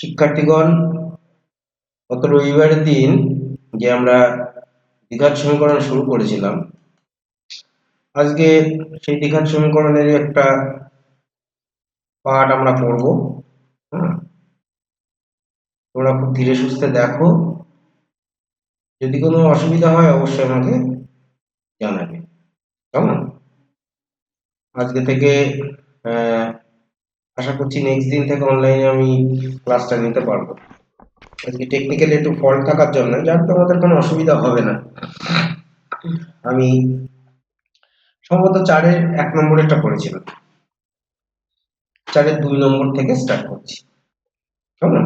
শিক্ষার্থীগণ, গত রবিবারের দিন যে আমরা দ্বিঘাত সমীকরণ শুরু করেছিলাম, আজকে সেই দ্বিঘাত সমীকরণের একটা পার্ট আমরা পড়ব। তোমরা খুব ধীরে সুস্থে দেখো, যদি কোনো অসুবিধা হয় অবশ্যই আমাকে জানাবে। কেমন? আজকে থেকে আশা করছি নেক্সট দিন থেকে অনলাইনে আমি ক্লাসটা নিতে পারবো। আজকে টেকনিক্যালি একটু ফল্ট থাকার জন্য যার তোমাদের কোনো অসুবিধা হবে না। আমি সম্ভবত 4-এর 1 নম্বরেরটা পড়েছিলাম, 4-এর 2 নম্বর থেকে স্টার্ট করছি। কেমন?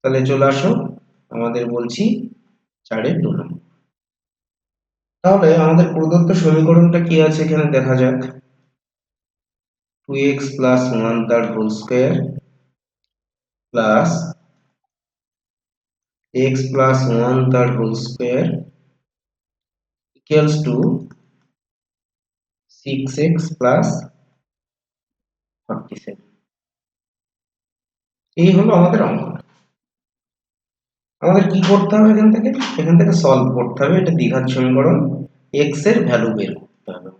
তাহলে চলে আসো, আমাদের বলছি 4-এর 2 নম্বর। তাহলে আমাদের প্রদত্ত সমীকরণটা কি আছে এখানে দেখা যাক। 2x plus 1 তার whole square plus x plus 1 তার whole square equals to 6x plus 47। এই হলো আমাদের অঙ্ক। আমাদের কি করতে হবে এখান থেকে সলভ করতে হবে। এটা দ্বিঘাত সমীকরণ, x এর ভ্যালু বের করতে হবে।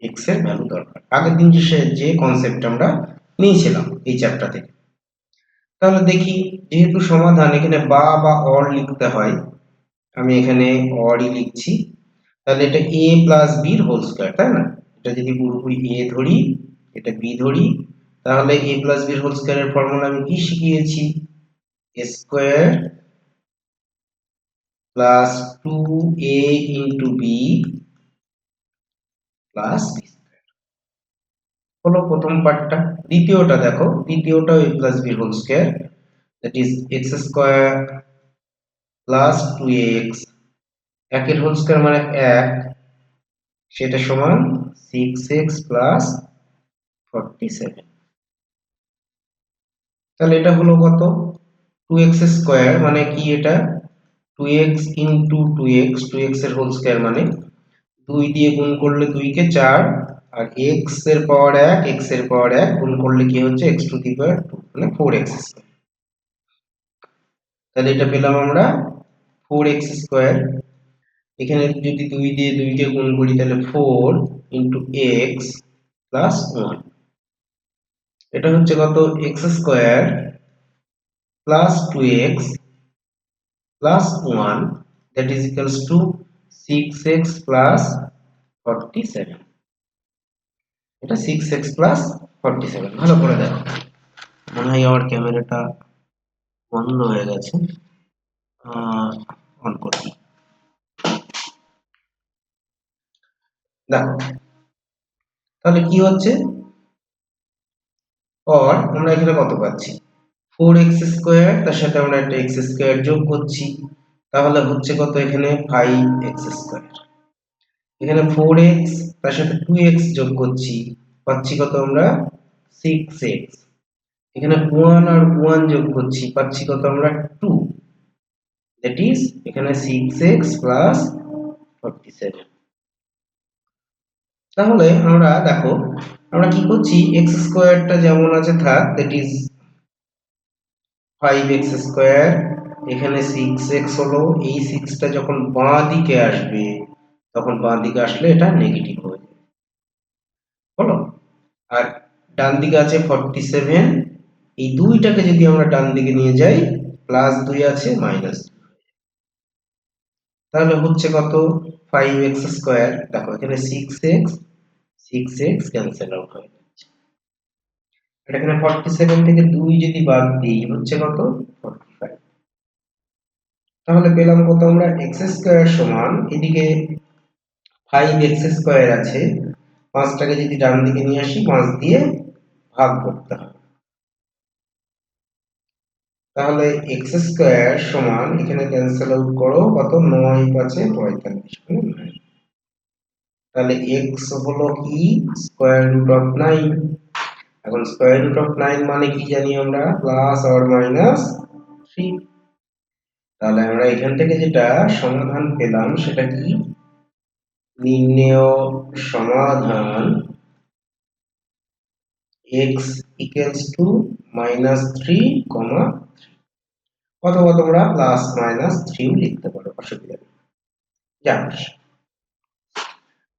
x এর ভ্যালু দরকার। আগের দিন যে কনসেপ্ট আমরা নিয়েছিলাম এই চ্যাপ্টার থেকে। তাহলে দেখি, যেহেতু সমাধান এখানে বা অর লিখতে হয়, আমি এখানে অরই লিখছি। তাহলে এটা a প্লাস b এর হোল স্কয়ার, তাই না? এটা যদি পুরোপুরি a ধরি, এটা b ধরি, তাহলে a প্লাস b এর হোল স্কয়ারের ফর্মুলা আমি কি শিখিয়েছি? a square plus 2a into b plus b square হলো প্রথম পার্টটা। দ্বিতীয়টা দেখো, দ্বিতীয়টাও a প্লাস b এর whole square, that is x square plus 2ax, একের হোল স্কয়ার মানে 1, সেটা সমান 6x প্লাস 47। তাহলে এটা হলো কত? 2x স্কয়ার মানে কি? এটা 2x ইনটু 2x, 2x এর হোল স্কয়ার মানে 2 দিয়ে গুণ করলে 2 কে 4, আর x এর পাওয়ার 1, x এর পাওয়ার 1 গুণ করলে কি হচ্ছে? x টু দি পাওয়ার 2 মানে 4x স্কয়ার। তাহলে এটা পেলাম আমরা 4x স্কয়ার। এখানে যদি 2 দিয়ে 2 কে গুণ করি তাহলে 4 ইনটু x প্লাস 1। এটা হচ্ছে কত? x square plus 2x plus 1, that is equals to 6x plus 47। এটা 6x plus 47। ভালো করে দেখো, মনে হয় আমার ক্যামেরাটা বন্ধ হয়ে গেছে, অন করি। দেখো তাহলে কি হচ্ছে, और আমরা এখানে কত পাচ্ছি? 4x স্কয়ার, তার সাথে আমরা একটা x স্কয়ার যোগ করছি, তাহলে হচ্ছে কত? এখানে 5x স্কয়ার। এখানে 4x, তার সাথে 2x যোগ করছি, পাচ্ছি কত আমরা? 6x। এখানে 1 আর 1 যোগ করছি, পাচ্ছি কত আমরা? 2, দ্যাট ইজ এখানে 6x প্লাস 47। তাহলে আমরা দেখো, আমরা কি করছি? x স্কয়ারটা যেমন আছে থাক, দ্যাট ইজ 5x স্কয়ার, এখানে 6x হলো। এই 6টা যখন বাঁ দিকে আসবে, তখন বাঁ দিকে আসলে এটা নেগেটিভ হয়ে যাবে, হলো। আর ডান দিকে আছে 47, এই দুইটাকে যদি আমরা ডান দিকে নিয়ে যাই, প্লাস 2 আছে মাইনাস, তাহলে হচ্ছে কত? 5x square. দেখো এখানে 6x ক্যান্সেল আউট হয়ে যাচ্ছে। আর এখানে 47 থেকে 2 যদি বাদ দিই হচ্ছে কত? 45। তাহলে পেলাম কত আমরা? x স্কয়ার সমান, এদিকে 5x স্কয়ার আছে, 5টাকে যদি ডান দিকে নিয়ে আসি 5 দিয়ে ভাগ করতে হবে, তাহলে x স্কয়ার সমান, এখানে ক্যান্সেল আউট করো, কত? 9 5 45। তাহলে x হলো কি? Square root of 9। এখন স্কয়ার রুট অফ 9 মানে কি জানি আমরা? Plus or minus 3। তাহলে আমরা এখান থেকে যেটা সমাধান পেলাম সেটা কি? নির্ণেয় সমাধান x ইকুয়ালস টু -3, অথবা তোমরা +-3 লিখতে পারো, অসুবিধা নেই। যাক,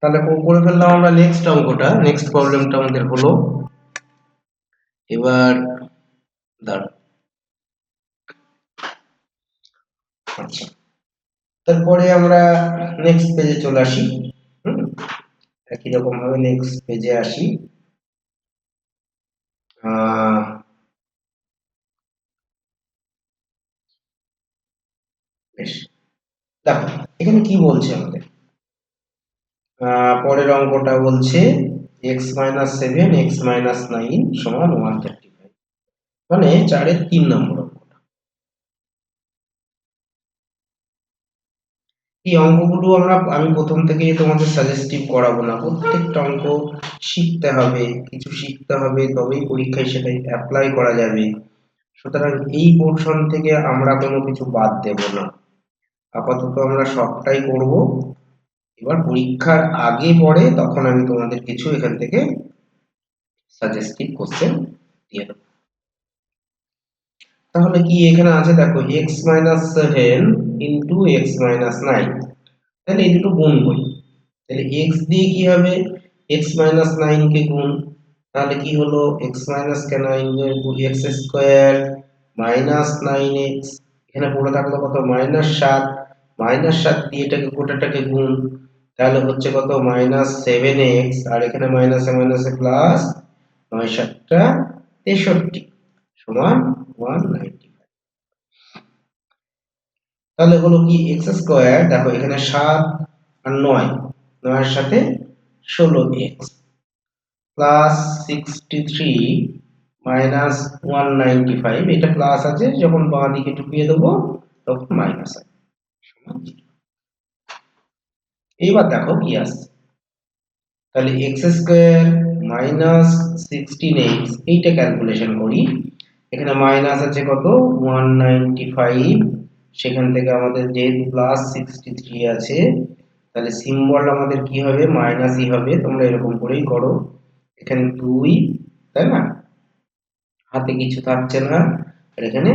তাহলে করে ফেললাম আমরা নেক্সট অঙ্কটা। নেক্সট প্রবলেমটা আমাদের হলো, এবার দাঁড়াও, আচ্ছা, তারপরে আমরা নেক্সট পেজে চলে আসি। একই রকম ভাবে নেক্সট পেজে আসি। বেশ, দেখো এখানে কি বলছে আমাদের। পরের অঙ্কটা বলছে x-7 x-9 সমান 135, মানে 4-এর 3 নম্বর অঙ্কটা। এই অঙ্কগুলো আমি প্রথম থেকেই তোমাদের সাজেস্টিভ করাবো না, প্রত্যেকটা অঙ্ক শিখতে হবে, কিছু শিখতে হবে, তবেই পরীক্ষায় সেটা অ্যাপ্লাই করা যাবে। সুতরাং এই পোর্শন থেকে আমরা কোনো কিছু বাদ দেব না, আপাতত আমরা সবটাই করব। এবার পরীক্ষার আগে পরে তখন আমি তোমাদের কিছু এখান থেকে সাজেস্টিভ কোশ্চেন দিয়ে দেব। তাহলে কি এখানে আছে দেখো, x-7 ইন্টু x-9, তাহলে এই দুটো গুণ করি। তাহলে x দিয়ে কি হবে, x-9 কে গুণ, তাহলে কি হলো x-9 x square minus 9x, এখানে পড়ে থাকলো কত -7, -7 দিয়ে এটাকে গোটাটাকে গুণ, তাহলে হচ্ছে কত -7x, আর এখানে মাইনাসে মাইনাসে প্লাস, 9-7-63 সমান 195। তাহলে হলো কি x স্কয়ার, দেখো এখানে 7 আর 9, 9 এর সাথে 16x প্লাস 63 মাইনাস 195, এটা প্লাস আছে, যখন বাঁ দিকে ঢুকিয়ে দেবো তখন মাইনাস আছে, সমান 0। এইবার দেখো কি আসছে, তাহলে x স্কয়ার মাইনাস 16x, এইটা ক্যালকুলেশন করি। এখানে মাইনাস আছে কত 195, সেখান থেকে আমাদের যেহেতু প্লাস 63 আছে, তাহলে সিম্বল আমাদের কি হবে, মাইনাসই হবে। তোমরা এরকম করেই করো, এখানে 2, তাই না, হাতে কিছু থাকছে না, আর এখানে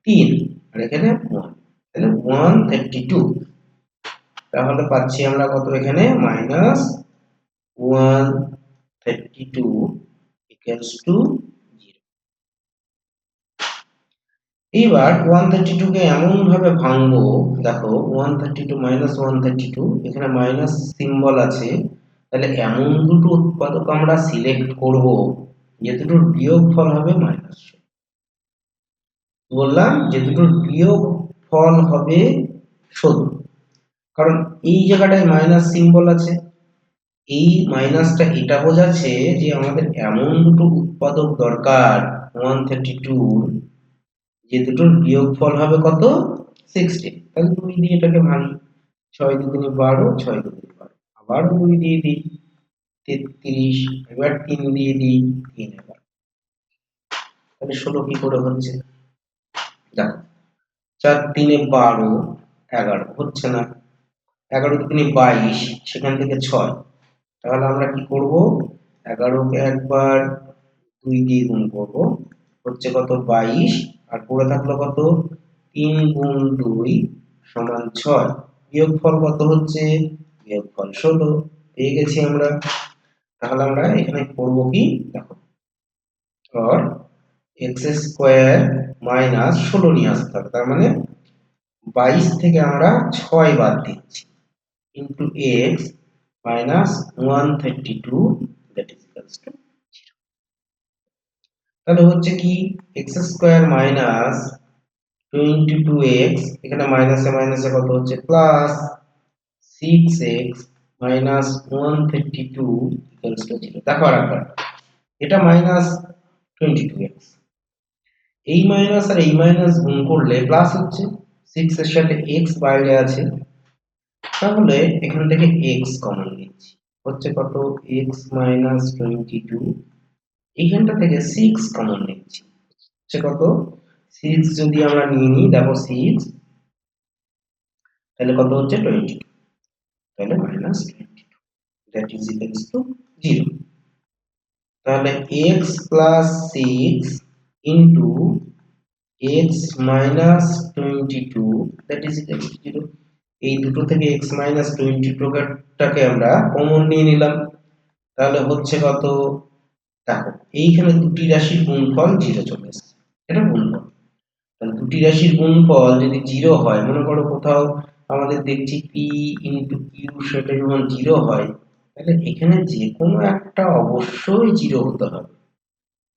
3, আর এখানে 1, তাহলে 132। তাহলে পাচ্ছি আমরা কত, এখানে -132 ইকুয়ালস টু 0। এবার 132 কে এমন ভাবে ভাঙবো, দেখো 132 -132, এখানে মাইনাস সিম্বল আছে, তাহলে এমন দুটো উৎপাদক আমরা সিলেক্ট করব যে দুটোর বিয়োগফল হবে মাইনাস। বললাম যে দুটোর বিয়োগফল হবে 16, কারণ এই জায়গাটায় মাইনাস সিম্বল আছে। এই মাইনাসটা এটা বোঝাচ্ছে যে আমাদের এমন দুটো উৎপাদক দরকার 132, যে দুটোর বিয়োগফল হবে কত 16। তাহলে 2 দিয়ে এটাকে ভাঙি, 6 দুগুণে 12, 6 দুগুণে 12, আবার 2 দিয়ে দিই 33, এবার 3 দিয়ে দিই 3, এবার তাহলে 16 কি করে হচ্ছে, দেখো 4 3 12, 11 হচ্ছে না, 11 দুগুণে 22, সেখান থেকে 6, তাহলে আমরা কি করব, 11 কে একবার 2 দিয়ে গুণ করব, হচ্ছে কত 22, আর পড়ে থাকলো কত 3 গুণ 2 সমান 6, বিয়োগফল কত হচ্ছে, বিয়োগফল 16, পেয়ে গেছি আমরা। তাহলে আমরা এখানে করব কি, দেখো আর x স্কয়ার মাইনাস 16 নিয়ে আসতে হবে, তার মানে 22 থেকে আমরা 6 বাদ দিচ্ছি, into x minus 132, that is equals to 0। তাহলে হচ্ছে কি x স্কয়ার মাইনাস 22x, এখানে মাইনাসে মাইনাসে কত হচ্ছে plus 6x minus 132 equals to 0। দেখো আরেকবার, এটা মাইনাস 22x, এই মাইনাস আর এই মাইনাস গুণ করলে প্লাস হচ্ছে, 6 এর সাথে x বাইরে আছে, তাহলে এখান থেকে x কমন নিচ্ছি, হচ্ছে কত x মাইনাস 22, এইখানটা থেকে 6 কমন নিচ্ছি, হচ্ছে কত 6 যদি আমরা নিয়ে নিই, দেখো 6, তাহলে কত হচ্ছে 22, তাহলে -22, দ্যাট ইজ ইকুয়ালস টু 0। তাহলে x plus 6 into x minus 22 that is equal to 0। এই দুটো থেকে x মাইনাস 22টাকে আমরা কমন নিয়ে নিলাম, তাহলে হচ্ছে কত? দেখো এইখানে দুটি রাশির গুণফল 0 চলে এসেছে, এটা গুণফল। তাহলে দুটি রাশির গুণফল যদি 0 হয়, মনে করো কোথাও আমাদের দেখছি p ইনটু q সেটা যখন 0 হয়, তাহলে এখানে যে কোনো একটা অবশ্যই 0 হতে হবে,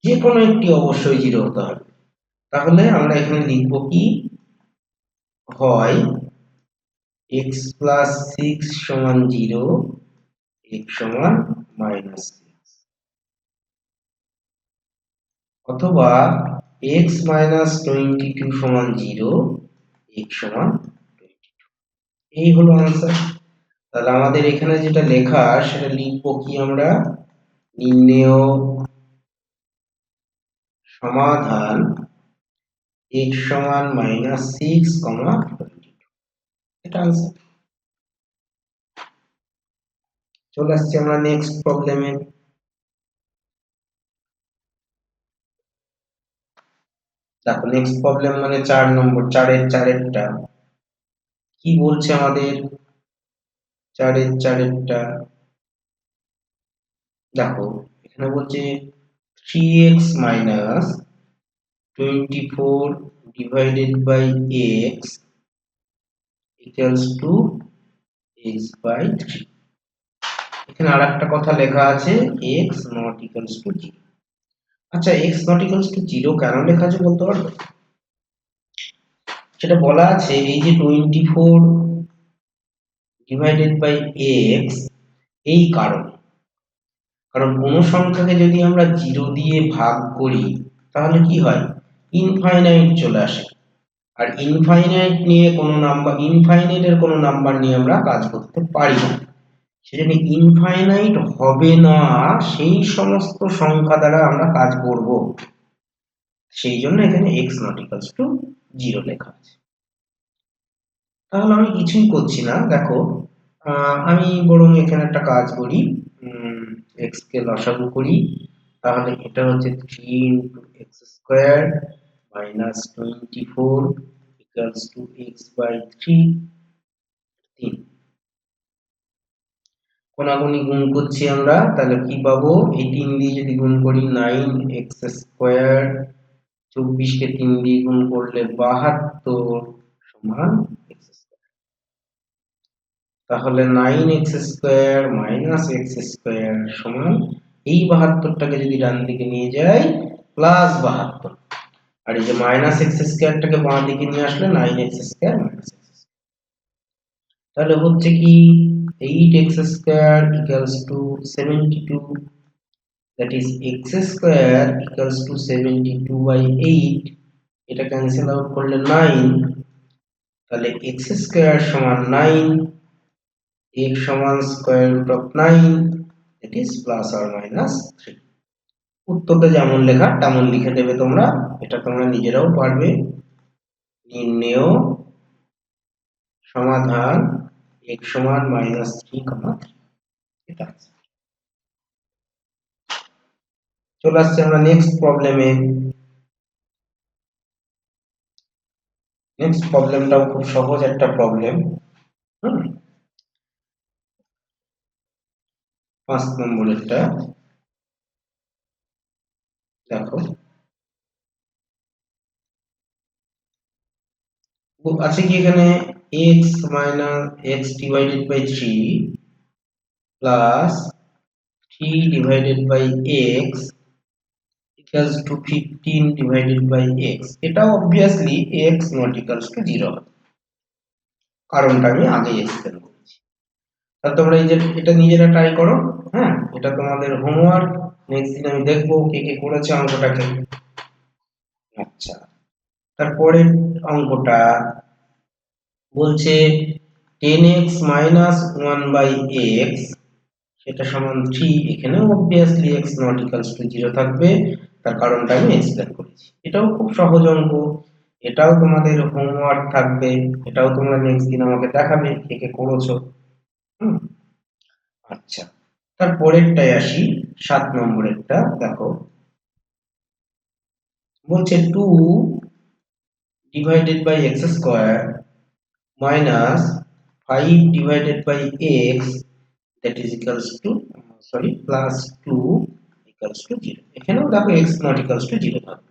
যে কোনো একটি অবশ্যই 0 হতে হবে। তাহলে আমরা এখানে লিখব কি, হয় x প্লাস 6 সমান 0, x সমান মাইনাস 6, অথবা x মাইনাস 22 সমান 0, x সমান 22। এই হলো आंसर। তাহলে আমাদের এখানে যেটা লেখা সেটা লিখবো কি আমরা, নির্ণেয় সমাধান x সমান মাইনাস 6, 22, এটা आंसर। চলে আসছি আমরা নেক্সট প্রবলেমে। দেখো নেক্সট প্রবলেম মানে 4 নম্বর, 4-এর 4-এরটা কি বলছে আমাদের, 4-এর 4-এরটা দেখো এখানে বলছে 3x minus 24 divided by x equals to x by 3। এখানে আরেকটা কথা লেখা আছে x not equals to 0। আচ্ছা x not equals to 0 কেন লেখা আছে বলতে পারবে? সেটা বলা আছে এই যে 24 divided by x, এই কারণ কোন সংখ্যাকে যদি আমরা 0 দিয়ে ভাগ করি তাহলে কি হয়, ইনফাইনাইট চলে আসে। আর ইনফাইনাইটের কোনো নাম্বার নিয়ে আমরা কাজ করতে পারি না। সেজন্য ইনফাইনাইট হবে না সেই সমস্ত সংখ্যা দ্বারা আমরা কাজ করব, সেই জন্য এখানে x not equals to 0 লেখা আছে। তাহলে আমি কিছুই করছি না, দেখো আমি বরং এখানে একটা কাজ করি, x কে লসাগু করি। তাহলে এটা হচ্ছে 3 into x square minus 24 equals to x by 3। 3 কোনাগুনি গুণ করছি আমরা, তাহলে কি পাবো, এই 3 দিয়ে যদি গুণ করি 9x square, 24 কে 3 দিয়ে গুণ করলে 72 সমান x square। তাহলে 9x square minus x square সমান, এই 72টাকে যদি ডান দিকে নিয়ে যাই প্লাস 72, আর এই যে মাইনাস x স্কয়ারটাকে বাম দিকে নিয়ে আসলে 9x square minus x square, তাহলে হচ্ছে কি 8x square equals to 72, that is x square equals to 72 by 8। এটা ক্যান্সেল আউট করলে 9, তাহলে x square সমান 9, x সমান square root of 9, that is plus or minus 3। উত্তরটা যেমন লেখা তেমন লিখে দেবে তোমরা, এটা তোমরা নিজেরাও পারবে। নির্ণেয় সমাধান x সমান মাইনাস 3, এটা চলে আসছে আমরা নেক্সট প্রবলেমে। নেক্সট প্রবলেমটাও খুব সহজ একটা প্রবলেম। 5 নম্বরেরটা দেখো, আছে কি এখানে x minus x divided by 3 plus 3 divided by x equals to 15 divided by x। এটা obviously x not equals to 0 হবে, কারণটা আমি আগেই এক্সপ্লেন করেছি। তাহলে তোমরা এই যে এটা নিজেরা ট্রাই করো, হ্যাঁ এটা তোমাদের হোমওয়ার্ক, নেক্সট দিন আমি দেখবো কে কে করেছে অঙ্কটাকে। আচ্ছা তারপরের অঙ্কটা বলছে 10x minus 1 by x সেটা সমান 3। এখানে obviously x not equals to 0 থাকবে, তার কারণটা আমি এক্সপ্লেন করেছি। এটাও খুব সহজ অঙ্ক, এটাও তোমাদের হোমওয়ার্ক থাকবে, এটাও তোমরা নেক্সট দিন আমাকে দেখাবে কে কে করেছো। আচ্ছা তারপরেরটায় আসি, 7 নম্বরেরটা দেখো, বলছে 2 divided by x square minus 5 divided by x that is equals to plus 2 equals to 0। এখানেও দেখো x not equals to 0 হবে,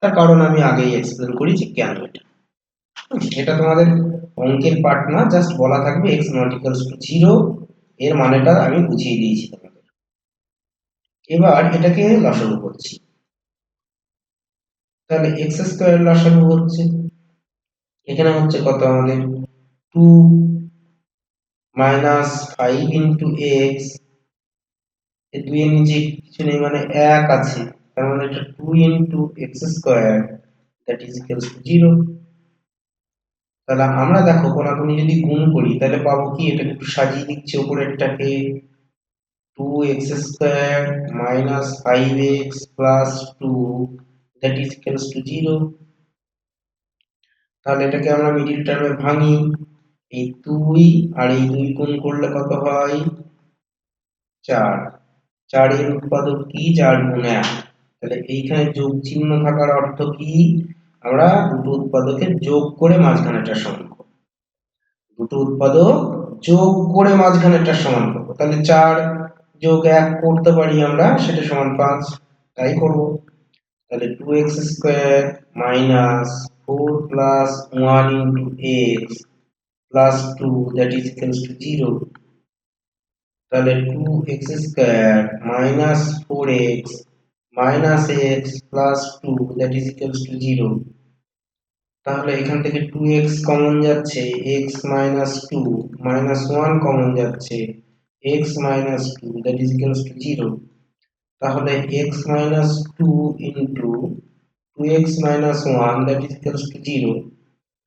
তার কারণ আমি আগেই এক্সপ্লেন করেছি কেন এটা। এটা তোমাদের অঙ্কের পার্ট না, জাস্ট বলা থাকবে x not equals to 0, এর মানেটা আমি বুঝিয়ে দিয়েছি তোমাদের। এবার এটাকে লসাগু করছি, তাহলে x স্কয়ার লসাগু হচ্ছে, এখানে হচ্ছে কত আমাদের 2 মাইনাস 5 ইন্টু x, এই 2 এর নিচে কিছু নেই মানে 1 আছে, তার মানে এটা 2 into x square that is equals to 0। তাহলে আমরা দেখো কোনাকুনি যদি গুণ করি তাহলে পাবো কি, এটা একটু সাজিয়ে দিচ্ছি উপরেরটাকে, 2x square minus 5x plus 2 that is equals to 0। তাহলে এটাকে আমরা মিডল টার্মে ভাঙি, এই 2 আর এই 2 গুণ করলে কত হয় 4, 4 এর উৎপাদক কি 4 গুণ 1, তাহলে এইখানে যোগ চিহ্ন থাকার অর্থ কি, আমরা দুটো উৎপাদকের যোগ করে মাঝখানেটা সমান করব, দুটো উৎপাদক যোগ করে মাঝখানেটা সমান করব, তাহলে 4 যোগ 1 করতে পারি আমরা, সেটা সমান 5, তাই করব। তাহলে 2x square minus 4 plus 1 into x plus 2 that is equals to 0। তাহলে 2x square minus 4x minus x plus 2 that is equals to 0। তাহলে এখান থেকে 2x কমন যাচ্ছে, x মাইনাস 2 মাইনাস 1 কমন যাচ্ছে, x minus 2 that is equals to 0। তাহলে x minus 2 into 2x minus 1 that is equals to 0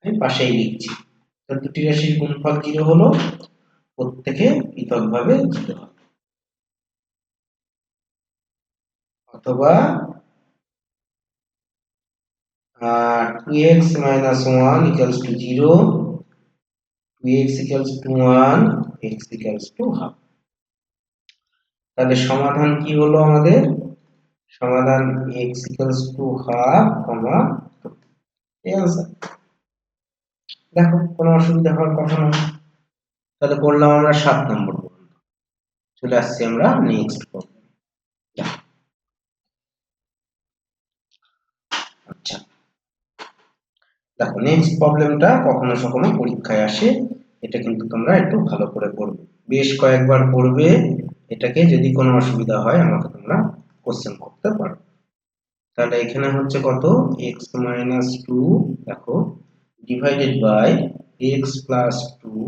আমি পাশেই লিখছি। তাহলে দুটি রাশির গুণফল 0 হলো, প্রত্যেকে পৃথকভাবে 0 হবে, অথবা 2x minus 1 equals to 0, 2x equals to 1, x equals to half। তাহলে সমাধান কি হলো আমাদের, সমাধান x equals to half, 2, এই आंसर। দেখো কোনো অসুবিধা হওয়ার কথা না। তাহলে করলাম আমরা 7 নম্বর পর্যন্ত, চলে আসছি আমরা নেক্সট প্রবলেম। আচ্ছা দেখো নেক্সট প্রবলেমটা কখনো কখনো পরীক্ষায় আসে, এটা কিন্তু তোমরা একটু ভালো করে পড়বে, বেশ কয়েকবার পড়বে এটাকে, যদি কোনো অসুবিধা হয় আমাকে তোমরা কোশ্চেন করতে পারো। তাহলে এখানে হচ্ছে কত, x minus 2 দেখো divided by x plus 2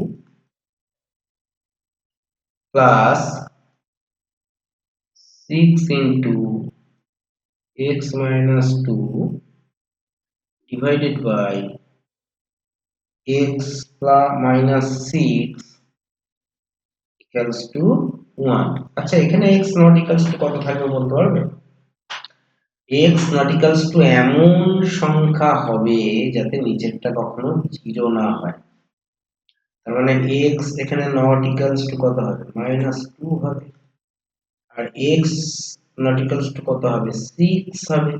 plus 6 into x minus 2 divided by x plus minus 6 equals to 1। আচ্ছা এখানে x not equals to কত থাকবে বলতে পারবে? x not equals to এমন সংখ্যা হবে যাতে নিচেরটা কখনো 0 না হয়, তার মানে x এখানে not equals to কত হবে -2 হবে, আর x not equals to কত হবে 6 হবে।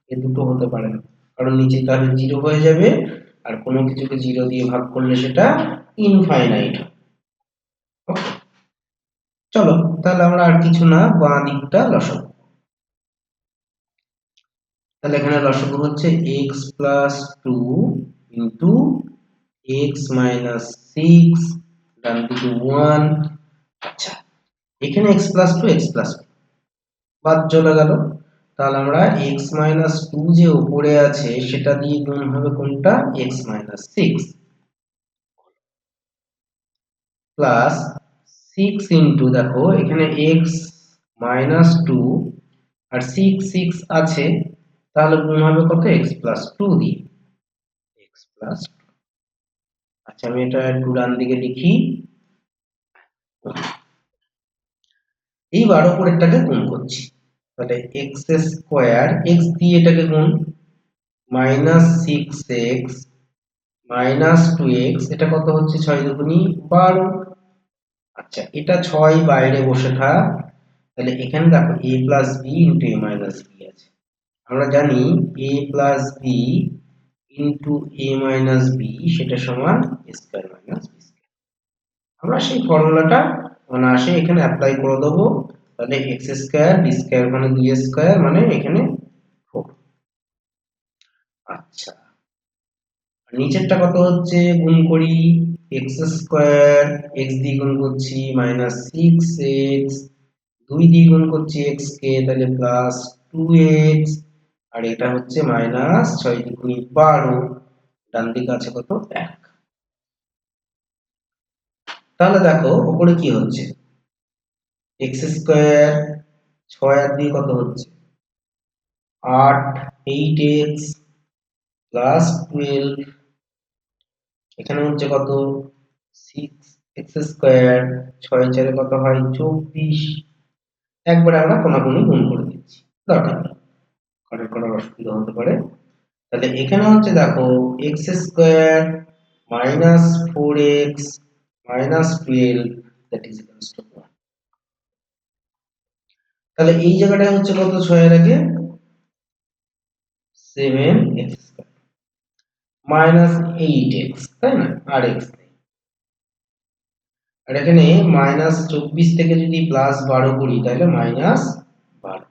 এই দুটো হতে পারে না, কারণ নিচে তাহলে 0 হয়ে যাবে, আর কোনো কিছুকে 0 দিয়ে ভাগ করলে সেটা ইনফাইনাইট হবে। ওকে চলো তাহলে আমরা আর কিছু না, বাঁ দিকটা লসাগু। তাহলে এখানে লসাগু হচ্ছে x plus 2 into x minus 6, ডান দিকে 1। আচ্ছা এখানে x plus 2 x plus 2 বাদ চলে গেল, তাহলে আমরা x minus 2 যে উপরে আছে সেটা দিয়ে গুণ হবে কোনটা, x minus 6 প্লাস 6 ইনটু দেখো এখানে x minus 2 আর 6 6 আছে, তাহলে গুণ হবে কত x plus 2 দিয়ে, x plus 2। আচ্ছা আমি এটা একটু ডান দিকে লিখি, এইবার উপরেরটাকে গুণ করছি, তাহলে x স্কয়ার x দিয়ে এটাকে গুণ, মাইনাস 6x মাইনাস 2x, এটা কত হচ্ছে 6 দুগুণী 12। আচ্ছা এটা 6 বাইরে বসে থাক, তাহলে এখানে দেখো a plus B into A minus B আছে। আমরা জানি a plus B into A minus B সেটা সমান a square minus B square. আমরা সেই ফর্মুলাটা অনায়াসে এখানে অ্যাপ্লাই করে দেবো। তাহলে এক্স স্কয়ার বি স্কয়ার মানে 2 স্কয়ার মানে এখানে 4। আচ্ছা, নিচেরটা কত হচ্ছে গুণ করি, এক্স স্কয়ার এক্স দিয়ে গুণ করছি মাইনাস 6x, 2 দিয়ে গুণ করছি x কে তাহলে প্লাস 2x, আর এটা হচ্ছে মাইনাস 6 দুগুণ 12, ডান দিকে আছে কত 1। তাহলে দেখো উপরে কি হচ্ছে, এক্স স্কয়ার 6 আর দিয়ে কত হচ্ছে 8, 8x প্লাস 12, এখানে হচ্ছে কত 6x স্কয়ার, 6 4 কত হয় 24। একবারে আমরা কোনাকুনি গুণ করে দিচ্ছি, দরকার নেই কাটার করার অসুবিধা হতে পারে। তাহলে এখানে হচ্ছে দেখো x square minus 4x minus 12 that is equals to 1। তাহলে এই জায়গাটায় হচ্ছে কত 6 এর আগে 7x স্কয়ার মাইনাস 8x, তাই না, আর x নেই। আর এখানে মাইনাস 24 থেকে যদি প্লাস 12 করি তাহলে মাইনাস 12,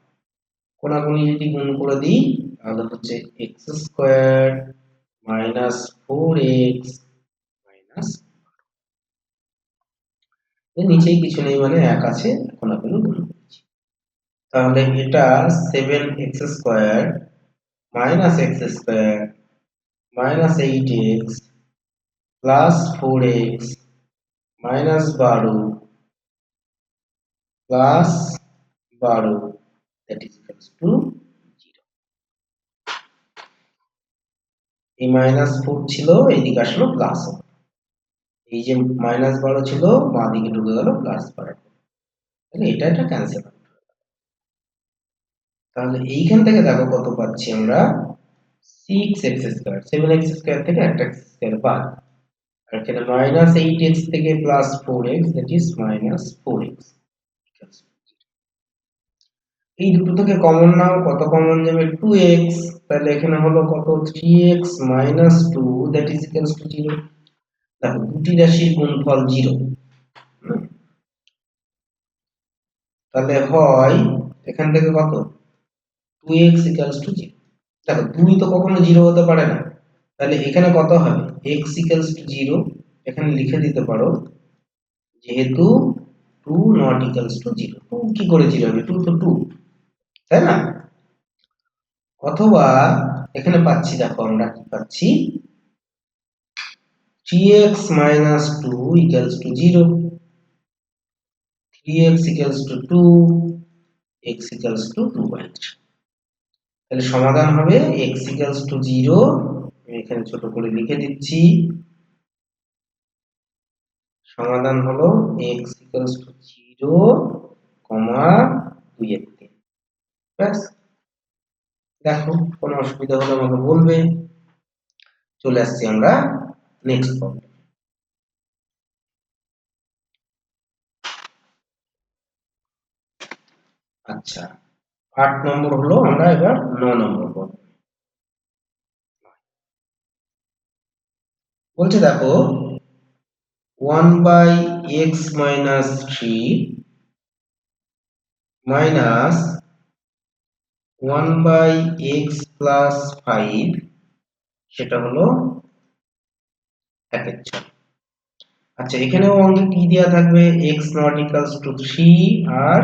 কোনাকুনি যদি গুণ করে দিই তাহলে হচ্ছে x square minus 4x minus, এর নিচেই কিছু নেই মানে 1 আছে, কোনাকুনি গুণ করছি। তাহলে এটা 7x square minus x square minus 8x plus 4x minus 12 plus 12 that is equals to 0। এই মাইনাস 4 ছিল এইদিকে আসলো প্লাস, এই যে মাইনাস 12 ছিল বাঁ দিকে ঢুকে গেল প্লাস 12, তাহলে এটা ক্যান্সেল হবে। তাহলে এইখান থেকে দেখো কত পাচ্ছি আমরা 6x স্কয়ার, 7x স্কয়ার থেকে একটা x স্কয়ার বাদ, আর এখানে মাইনাস 8x থেকে plus 4x that is minus 4x। এই দুটো থেকে কমন নাও, কত কমন যাবে 2x, তাহলে এখানে হলো কত 3x minus 2 that is equals to 0। দেখো দুটি রাশির গুণফল 0, তাহলে হয় এখান থেকে কত 2x ইকুয়ালস টু 0। দেখো 2 তো কখনো 0 হতে পারে না, তাহলে এখানে কত হবে x ইকুয়ালস টু 0, এখানে লিখে দিতে পারো যেহেতু 2 নট ইকুয়ালস টু 0, 2 কি করে 0 হবে, 2 তো 2, তাই না। অথবা এখানে পাচ্ছি, দেখো আমরা কি পাচ্ছি 3x minus 2 equals to 0, 3x equals to 2, x equals to 2/3। তাহলে সমাধান হবে x equals to 0, আমি এখানে ছোট করে লিখে দিচ্ছি, সমাধান হলো x equals to 0, 2/3। ব্যাস, দেখো কোনো অসুবিধা হলে আমাকে বলবে। চলে আসছি আমরা নেক্সট প্রবলেম। আচ্ছা, 8 নম্বর হলো, আমরা এবার 9 নম্বর প্রবলেম। বলছে দেখো 1/x minus 3 minus 1/x plus 5 সেটা হলো 1/6। আচ্ছা, এখানেও অঙ্কে কি দেওয়া থাকবে x not equals to 3 R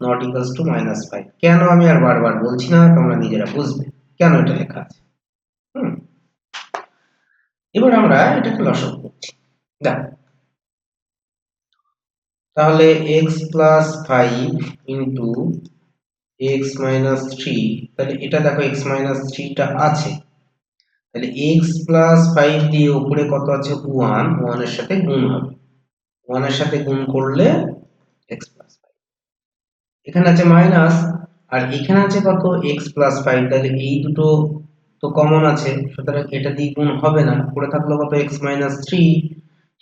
not equals to -5। কেন আমি আর বারবার বলছি না, তোমরা নিজেরা বুঝবে কেন এটা লেখা আছে। এবার আমরা এটাকে লসাগু করছি। দেখো তাহলে x plus 5 into x minus 3, তাহলে এটা দেখো x minus 3 টা আছে, তাহলে x plus 5 দিয়ে উপরে কত আছে 1, 1 এর সাথে গুণ হবে, 1 এর সাথে গুণ করলে x plus 5, এখানে আছে মাইনাস, আর এখানে আছে কত x plus 5, তাহলে এই দুটো তো কমন আছে, সুতরাং এটা দিয়ে গুণ হবে না, পড়ে থাকলো কত x minus 3,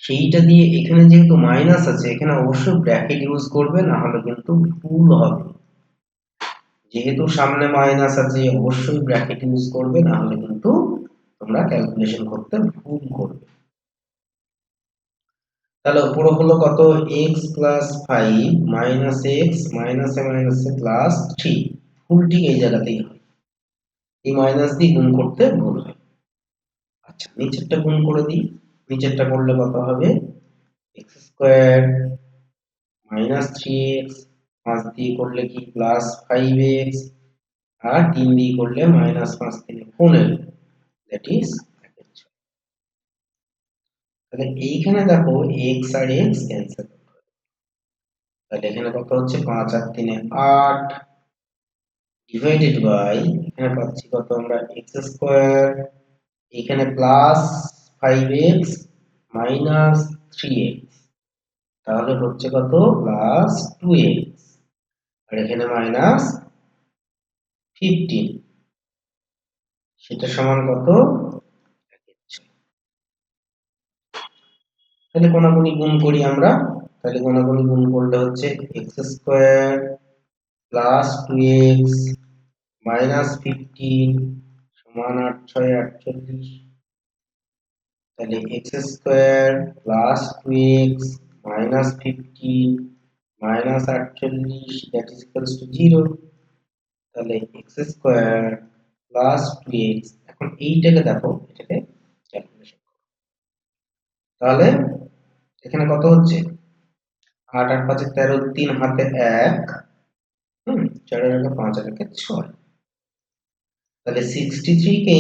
সেইটা দিয়ে এখানে যেহেতু মাইনাস আছে এখানে অবশ্যই ব্র্যাকেট ইউজ করবে, না হলে কিন্তু ভুল হবে। যেহেতু সামনে মাইনাস আছে অবশ্যই ব্র্যাকেট ইউজ করবে, না হলে কিন্তু তোমরা ক্যালকুলেশন করতে ভুল করবে। তাহলে উপরে হলো কত, x প্লাস 5 মাইনাস x মাইনাসে মাইনাসে প্লাস 3, ভুলটি এই জায়গাতেই হয়, এই মাইনাস দিয়ে গুণ করতে ভুল হয়। আচ্ছা নিচেরটা গুণ করে দিই, নিচেরটা করলে কত হবে, x স্কয়ার মাইনাস 3x, 5 দিয়ে করলে কি প্লাস 5x, আর 3 দিয়ে করলে মাইনাস 5 3 15, দ্যাট ইজ, তাহলে এইখানে দেখো x আর x ক্যান্সেল, তাহলে এখানে কত হচ্ছে 5 আর 3 8 ডিভাইডেড বাই, এখানে পাচ্ছি কত আমরা x স্কয়ার, এখানে প্লাস 5x মাইনাস 3x, তাহলে হচ্ছে কত প্লাস 2x, আর এখানে মাইনাস 15, সেটা সমান কত, তাহলে কোনাকুনি গুণ করি আমরা, তাহলে কোনাকুনি গুণ করলে হচ্ছে x square plus 2x minus 15 সমান 8 6 48, তাহলে x square plus 2x minus 15 minus 48 that is equals to 0, তাহলে x স্কয়ার প্লাস 2x, এখন এইটাকে দেখো, এটাকে ক্যালকুলেশন করো, তাহলে এখানে কত হচ্ছে 8 আর 5 13, 3 হাতে 1, 4 আর 5 আর 6, তাহলে 63 কে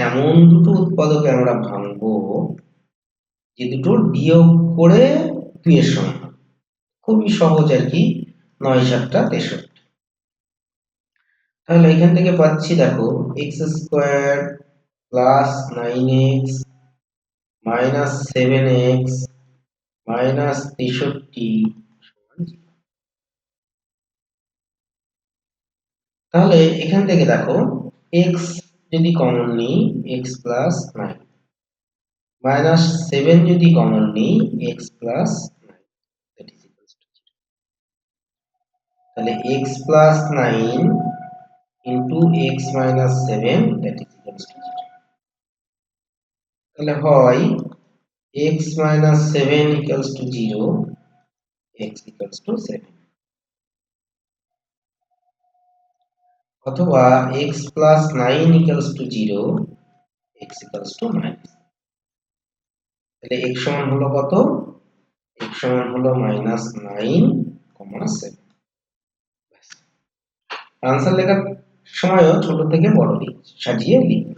এমন দুটো উৎপাদকে আমরা ভাঙবো যে দুটোর বিয়োগ করে 2 এর সমান, খুবই সহজ আর কি, 9 7 63, তাহলে এখান থেকে পাচ্ছি দেখো x square plus 9x minus 7x minus 63 সমান 0। তাহলে এখান থেকে দেখো x যদি কমন নিই x প্লাস 9 মাইনাস 7 যদি কমন নিই x plus 9, that is equals to 0, তাহলে x plus 9 into x minus 7 that is equals to 0, তাহলে হয় x minus 7 equals to 0, x equals to 7, অথবা x plus 9 equals to 0, x equals to minus, তাহলে x সমান হলো কত, x সমান হলো minus 9, 7, आंसर লেখার সময়ও ছোট থেকে বড় সাজিয়ে লিখব।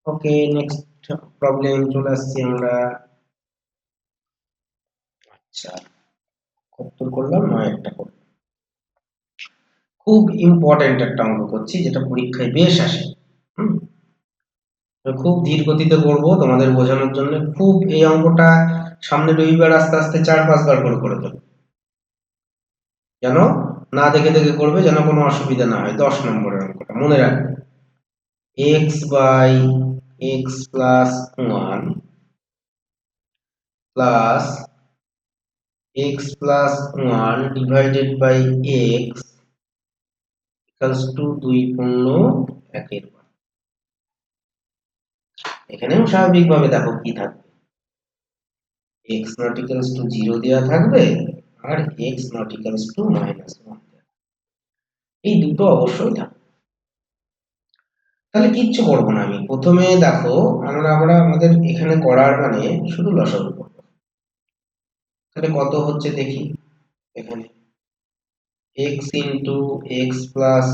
ওকে নেক্সট প্রবলেম চলে আসছি আমরা। আচ্ছা কত করলাম, 9টা করলাম। খুব ইম্পর্টেন্ট একটা অঙ্ক করছি যেটা পরীক্ষায় বেশ আসে। খুব ধীর গতিতে করব তোমাদের বোঝানোর জন্য। খুব এই অঙ্কটা সামনে রবিবার আস্তে আস্তে 4-5 বার করে দেব, যেন না দেখে দেখে করবে, যেন কোনো অসুবিধা না হয়। 10 নম্বরের অঙ্কটা মনে রাখবে, x by x plus 1 plus x plus 1 divided by x equals to 2 পূর্ণ 1 এর মান। এখানেও স্বাভাবিকভাবে দেখো কি থাকবে, x not equals to 0 দেয়া থাকবে আর x not equals to -1, এই দুটো অবশ্যই থাকবে। তাহলে কিচ্ছু করব না আমি, প্রথমে দেখো আমরা আমাদের এখানে করার মানে শুধু লসাগু করব। তাহলে কত হচ্ছে দেখি, এখানে x into x plus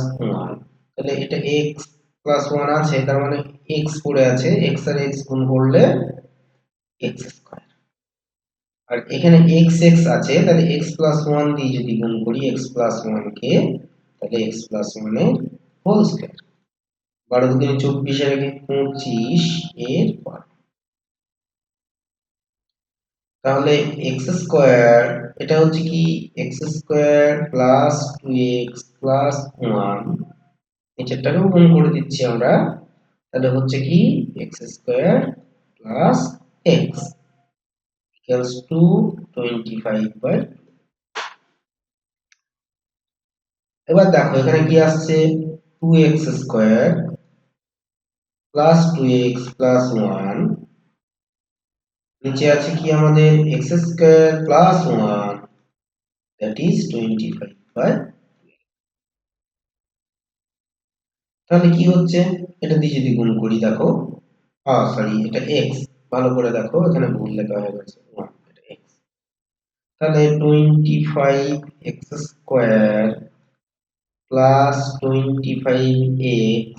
1, তাহলে এটা x plus 1 আছে, তার মানে x পড়ে আছে, x আর x গুণ করলে x স্কয়ার, আর এখানে x x আছে, তাহলে x plus 1 দিয়ে যদি গুণ করি x plus 1 কে, তাহলে x plus 1 এর হোল স্কয়ার, 12 দুগুণে 24 আর 25 এর পর, তাহলে x স্কয়ার এটা হচ্ছে কি x square plus 2x plus 1, নিচেরটাকেও গুণ করে দিচ্ছি আমরা, তাহলে হচ্ছে কি x square plus x, equals two 25/2। এবার দেখো এখানে কি আসছে, 2x² প্লাস 2x প্লাস 1, নিচে আছে কি আমাদের x² প্লাস 1, দ্যাট ইজ 25/, তাহলে কি হচ্ছে, এটা দিয়ে যদি গুণ করি দেখো, সরি এটা x, ভালো করে দেখো এখানে ভুল লেখা হয়ে গেছে 1, এটা x, তাহলে 25x² প্লাস 25x,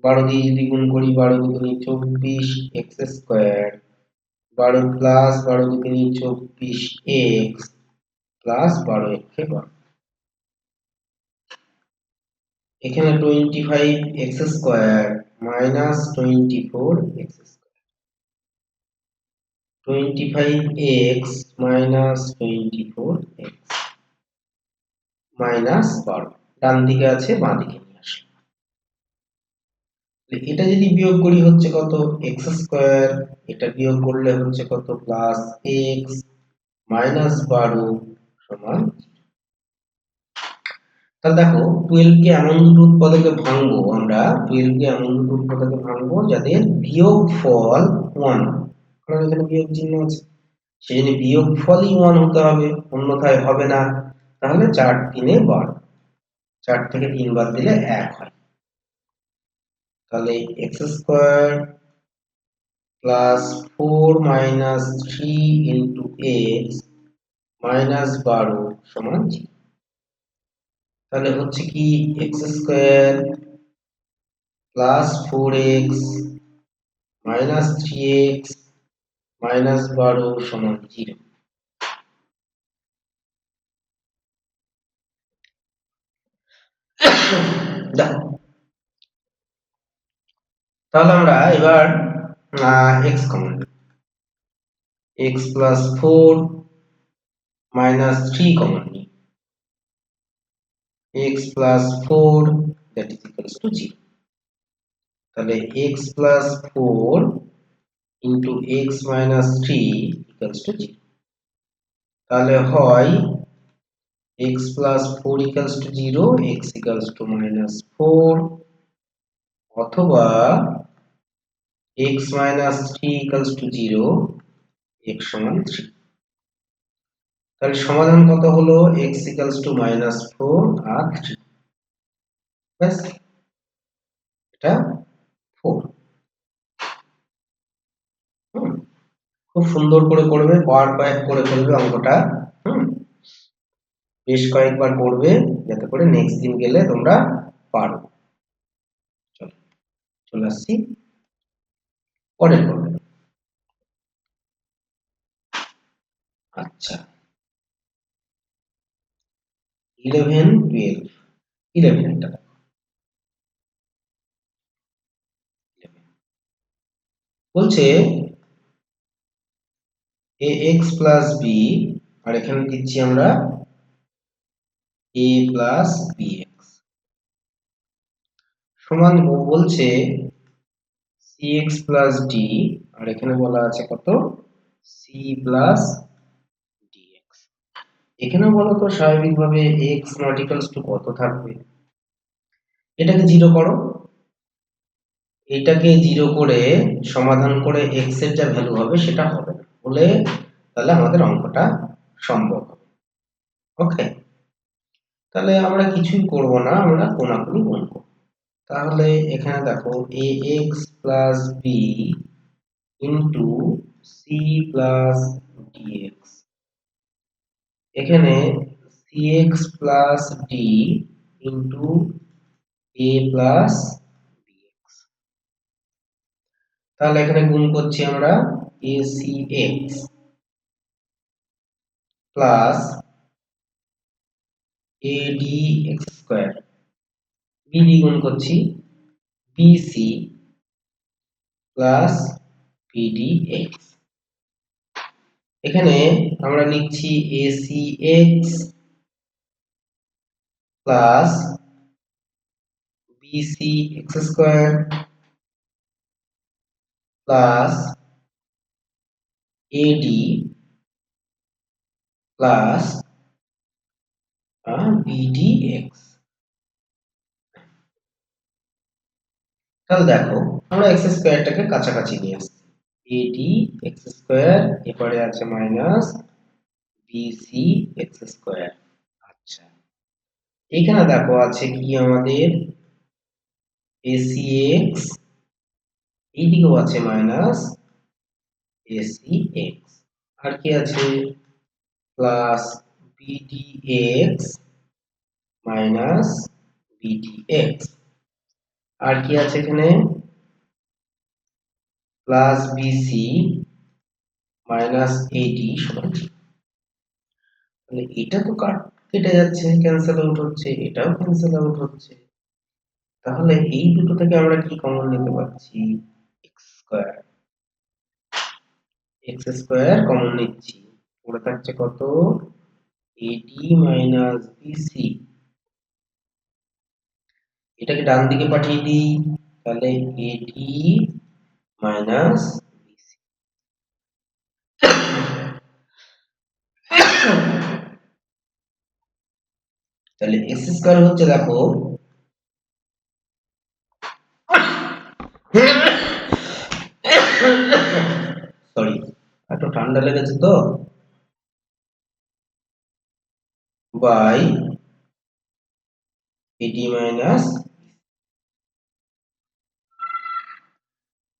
12 দিয়ে যদি গুণ করি 12 দুগুণে 24x² 12 প্লাস 12 দুগুণে 24x প্লাস 12 একে 12, এখানে 25x² minus 24x², 25x minus 24x minus 12, ডান দিকে আছে বাঁ দিকে নিয়ে আসলাম। এটা যদি বিয়োগ করি হচ্ছে কত, x², এটা বিয়োগ করলে হচ্ছে কত, প্লাস x মাইনাস 12 সমান। তাহলে দেখো 12 কে এমন দুটো উৎপাদকে ভাঙবো আমরা, 12 কে এমন দুটো উৎপাদকে ভাঙবো যাদের বিয়োগফল 1, কারণ এখানে বিয়োগ চিহ্ন আছে, সেই জন্য বিয়োগফলই 1 হতে হবে, অন্যথায় হবে না। তাহলে 4 3 12, 4 থেকে 3 বাদ দিলে 1 হয়, তাহলে x² plus 4 minus 3 into x minus 12 সমান 0। তাহলে হচ্ছে কি x² plus 4x minus 3x minus 12 সমান 0। দেখো তাহলে আমরা এবার x common, x plus 4 minus 3 common নিই, x plus 4 that is equals to 0, তাহলে x plus 4 into x minus 3 equals to 0, তাহলে হয় x plus 4 equals to 0, x equals to minus 4, অথবা x minus 3 equals to 0, x সমান 3। তাহলে সমাধান কত হলো, x equals to minus 4 আর 3, ব্যাস এটা 4। খুব সুন্দর করে করবে, বার কয়েক করে ফেলবে অঙ্কটা, বেশ কয়েকবার করবে যাতে করে নেক্সট দিন গেলে তোমরা পারো। চলো চলে আসছি পরের পর্বে। আচ্ছা 11 12, 11 এটা বলছে ax plus b, আর এখানে দিচ্ছি আমরা a plus bx, সমান বলছে cx plus d, আর এখানে বলা আছে কত, c plus dx। এখানে বলো তো স্বাভাবিকভাবে x not equals to কত থাকবে, এটাকে 0 করো, এটাকে 0 করে সমাধান করে x এর যা ভ্যালু হবে সেটা হবে না বলে, তাহলে আমাদের অঙ্কটা সম্ভব হবে। ওকে, তাহলে আমরা কিছুই করব না, আমরা কোনাকুনি গুণ করব। তাহলে এখানে দেখো ax plus b into c plus dx, এখানে cx plus d into a plus bx, তাহলে এখানে গুণ করছি আমরা acx plus adx square, b গুণ করছি bc প্লাস pdx, এখানে আমরা লিখছি acx plus bcx square plus ad plus BDX। তাহলে দেখো আমরা এক্স স্কোয়ারটাকে কাছাকাছি নিয়ে আসছি, এডি এক্স স্কোয়ার, এরপরে আছে মাইনাস বিসি এক্স স্কোয়ার। আচ্ছা, এখানে দেখো আছে কি আমাদের এসি এক্স, এইদিকেও আছে মাইনাস এসি এক্স, আর কি আছে plus BD X minus BD X, আর কি আছে এখানে প্লাস বিসি মাইনাস এডি সমান, তাহলে এটা তো কেটে যাচ্ছে, ক্যান্সেল আউট হচ্ছে, এটাও ক্যান্সেল আউট হচ্ছে। তাহলে এই দুটো থেকে আমরা কি কমন নিতে পারছি, x square, x square common নিচ্ছি, পড়ে থাকছে কত এডি মাইনাস বিসি, এটাকে ডান দিকে পাঠিয়ে দিই, তাহলে এডি মাইনাস বিসি। তাহলে এক্স স্কয়ার হচ্ছে দেখো সরি একটু ঠান্ডা লেগেছে তো, বাই এডি মাইনাস,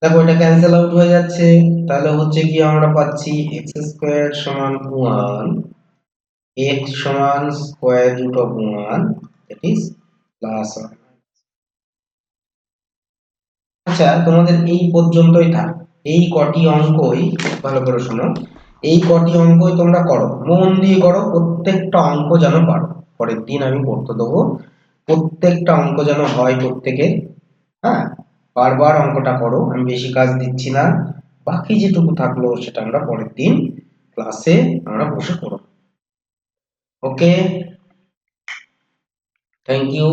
দেখো এটা ক্যান্সেল আউট হয়ে যাচ্ছে, তাহলে হচ্ছে কি আমরা পাচ্ছি এক্স স্কয়ার সমান 1, x সমান square root of 1, that is plus 1। আচ্ছা, তোমাদের এই পর্যন্তই থাক, এই কটি অঙ্কই ভালো করে শোনো, এই কটি অঙ্কই তোমরা করো, মন দিয়ে করো, প্রত্যেকটা অঙ্ক যেন পারো, পরের দিন আমি করতে দেবো, প্রত্যেকটা অঙ্ক যেন হয় প্রত্যেকে। হ্যাঁ, বারবার অঙ্কটা করো, আমি বেশি কাজ দিচ্ছি না, বাকি যেটুকু থাকলো সেটা আমরা পরের দিন ক্লাসে আমরা বসে করব। ওকে, থ্যাংক ইউ।